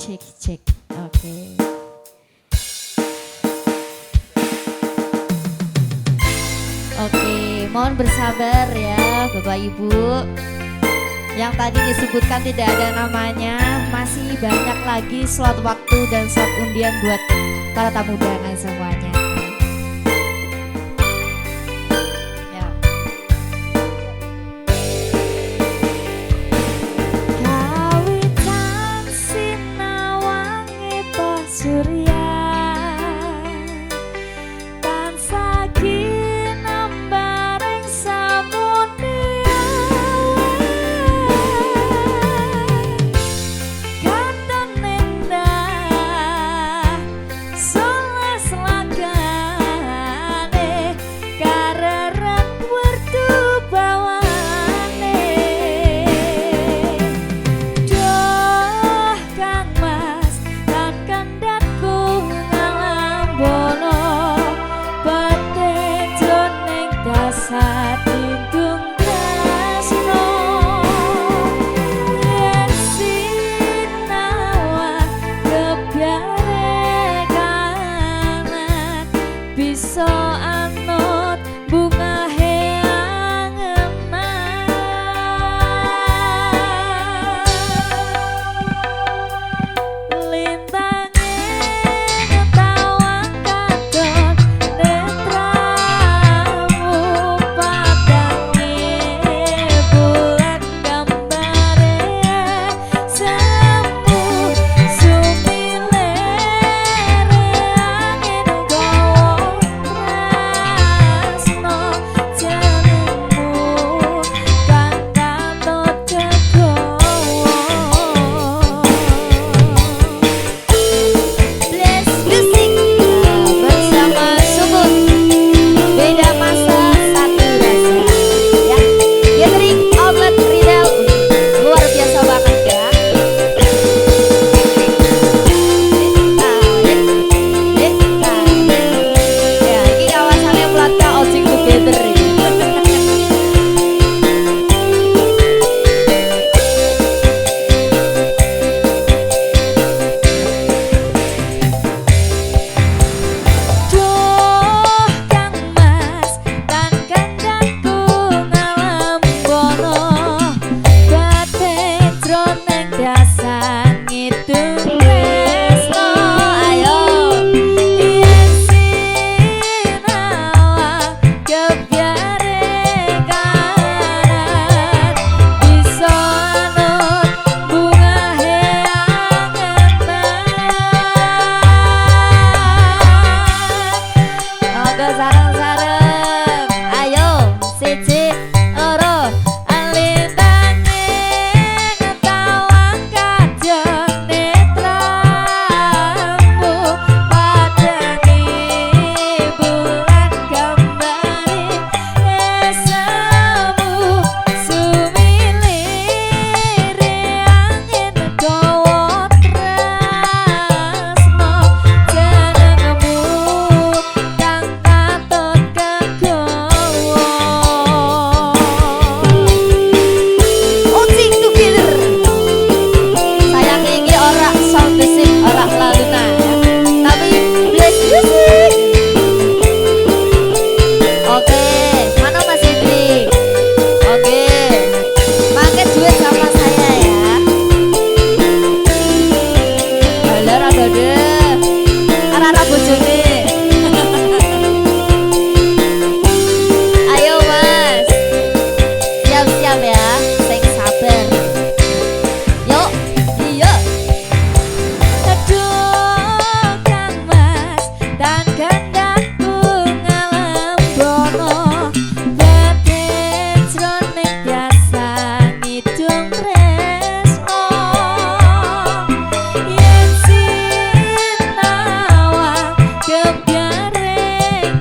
cek cek. Oke. Oke, mohon bersabar ya Bapak Ibu. Yang tadi disebutkan tidak ada namanya, masih banyak lagi slot waktu dan slot undian buat para tamu undangan semuanya. Ya. Kawitan sinawange pasurya tansah ginambareng samune katon endah solas lagane karerep werdu bawane doh Kang Mas lan kandhatku ngalambono batin jroning dasar lindung tresno yen sinawa kebyare kanan bisa anut bunga lintange ketawang katon netramu padange bulan gambare semu sumile angin gawa tresno jenengmu kang katut kegowo. Bless Music bersama Sumut beda masa satu rasa ya. Gathering outlet retail luar biasa banget ya. Ya, ini kawasannya Platka Ojek Together ini. Duh Kang Mas tan kandhatku ngalambono batin jroning dasar ngidung tresno ayo yen sinawa kebyare kanan bisa anut bungahe angenan. Monggo sareng-sareng ayo siji loro alintange ketawang kajon netramu padangi bulan gambari esemu sumilire angin gawa tresno jenengmu kang katut kegowo. Ojek Together sayang ini ora sound basic ora laluna ya, tapi Bless Music. Oke, mana Mas Indri? Oke, pakai duit sama saya ya. Halo rada deh, arah bojone. Ayo Mas, siap-siap ya, sing sabar. Yuk, iya. Aduh Kang Mas tan kandhatku ngalambono batin jroning dasar ngidung tresno yen sinawa kebyare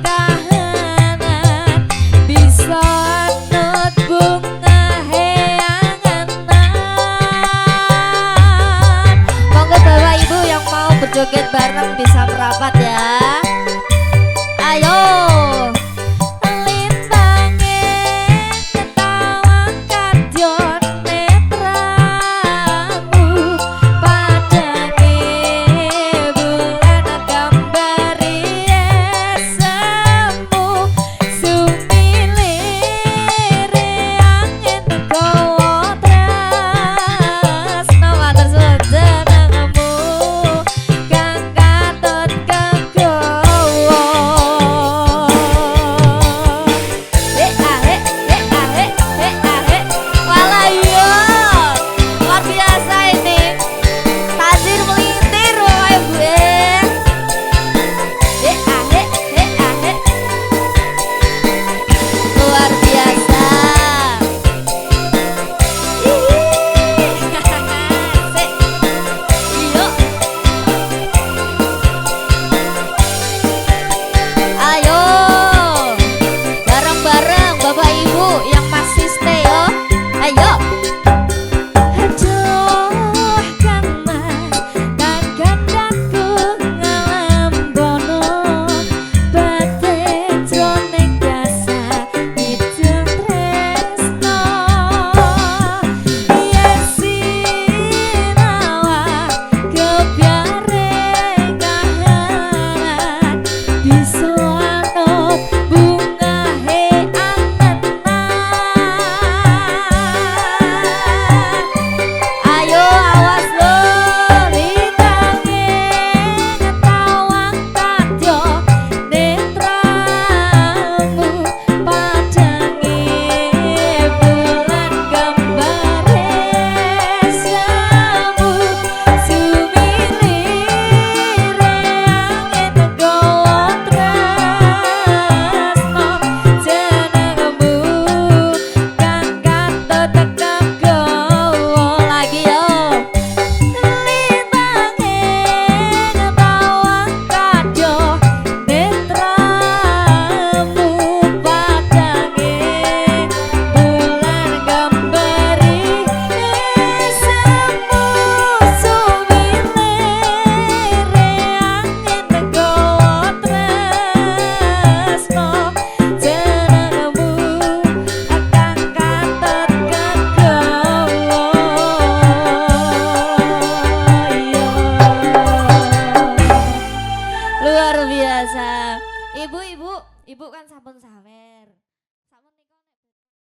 kahanan bisa anut bungahe angenan. Monggo Bapak Ibu yang mau berjoget bareng bisa merapat ya.